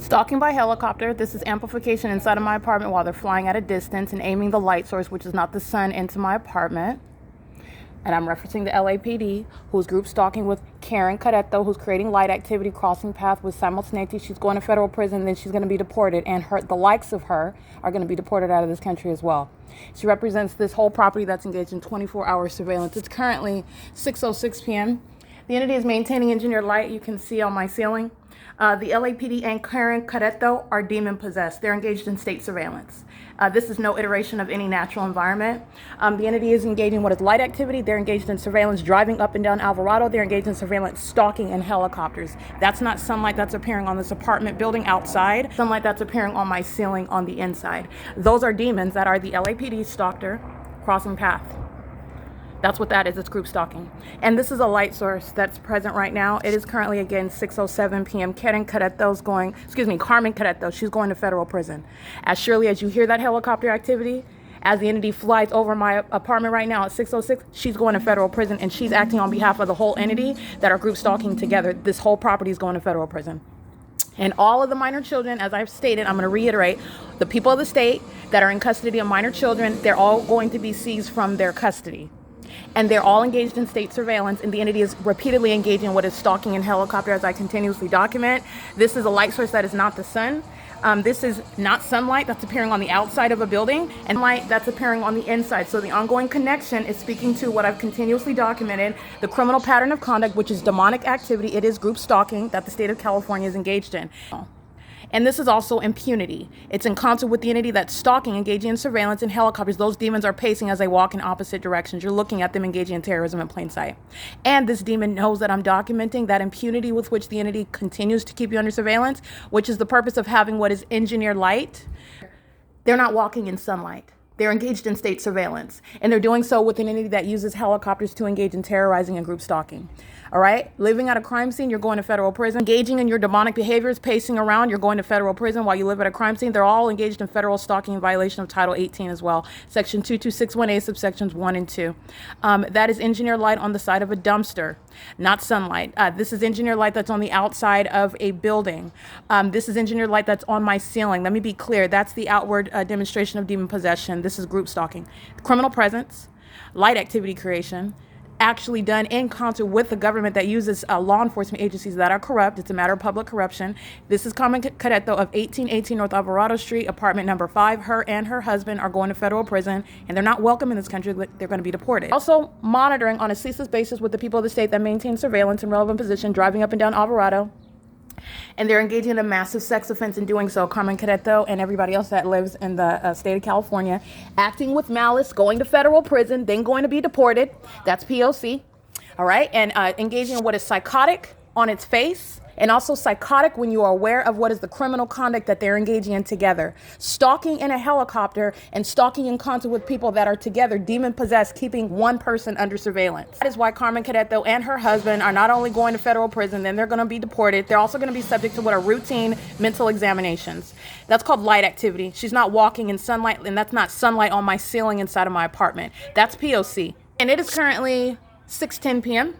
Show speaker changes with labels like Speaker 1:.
Speaker 1: Stalking by helicopter. This is amplification inside of my apartment while they're flying at a distance and aiming the light source, which is not the sun, into my apartment. And I'm referencing the LAPD, who's group stalking with Karen Cadetto, who's creating light activity, crossing path with simultaneity. She's going to federal prison, then she's going to be deported, and the likes of her are going to be deported out of this country as well. She represents this whole property that's engaged in 24-hour surveillance. It's currently 6:06 p.m. The entity is maintaining engineered light. You can see on my ceiling. The LAPD and Karen Cadetto are demon possessed. They're engaged in state surveillance. This is no iteration of any natural environment. The entity is engaging what is light activity. They're engaged in surveillance driving up and down Alvarado. They're engaged in surveillance stalking in helicopters. That's not sunlight that's appearing on this apartment building outside. Sunlight that's appearing on my ceiling on the inside. Those are demons that are the LAPD stalker crossing path. That's what that is. It's group stalking. And this is a light source that's present right now. It is currently, again, 6:07 p.m. Carmen Cadetto, she's going to federal prison. As surely as you hear that helicopter activity, as the entity flies over my apartment right now at 6:06, she's going to federal prison, and she's acting on behalf of the whole entity that are group stalking together. This whole property is going to federal prison. And all of the minor children, as I've stated, I'm going to reiterate, the people of the state that are in custody of minor children, they're all going to be seized from their custody. And they're all engaged in state surveillance, and the entity is repeatedly engaging in what is stalking in helicopter, as I continuously document. This is a light source that is not the sun. This is not sunlight that's appearing on the outside of a building, and light that's appearing on the inside. So the ongoing connection is speaking to what I've continuously documented, the criminal pattern of conduct, which is demonic activity. It is group stalking that the state of California is engaged in. And this is also impunity. It's in concert with the entity that's stalking, engaging in surveillance in helicopters. Those demons are pacing as they walk in opposite directions. You're looking at them engaging in terrorism in plain sight. And this demon knows that I'm documenting that impunity with which the entity continues to keep you under surveillance, which is the purpose of having what is engineered light. They're not walking in sunlight. They're engaged in state surveillance, and they're doing so with an entity that uses helicopters to engage in terrorizing and group stalking. All right? Living at a crime scene, you're going to federal prison. Engaging in your demonic behaviors, pacing around, you're going to federal prison while you live at a crime scene. They're all engaged in federal stalking in violation of Title 18 as well. Section 2261A, subsections 1 and 2. That is engineered light on the side of a dumpster, not sunlight. This is engineered light that's on the outside of a building. This is engineered light that's on my ceiling. Let me be clear. That's the outward demonstration of demon possession. This is group stalking. Criminal presence, light activity creation, actually done in concert with the government that uses law enforcement agencies that are corrupt. It's a matter of public corruption. This is Carmen Cadetto of 1818 North Alvarado Street, apartment number 5. Her and her husband are going to federal prison, and they're not welcome in this country. They're going to be deported. Also monitoring on a ceaseless basis with the people of the state that maintain surveillance in relevant position, driving up and down Alvarado. And they're engaging in a massive sex offense in doing so. Carmen Cadetto and everybody else that lives in the state of California, acting with malice, going to federal prison, then going to be deported. That's P.O.C. All right. And engaging in what is psychotic on its face, and also psychotic when you are aware of what is the criminal conduct that they're engaging in together. Stalking in a helicopter and stalking in concert with people that are together, demon-possessed, keeping one person under surveillance. That is why Carmen Cadetto and her husband are not only going to federal prison, then they're going to be deported. They're also going to be subject to what are routine mental examinations. That's called light activity. She's not walking in sunlight, and that's not sunlight on my ceiling inside of my apartment. That's P.O.C. And it is currently 6:10 p.m.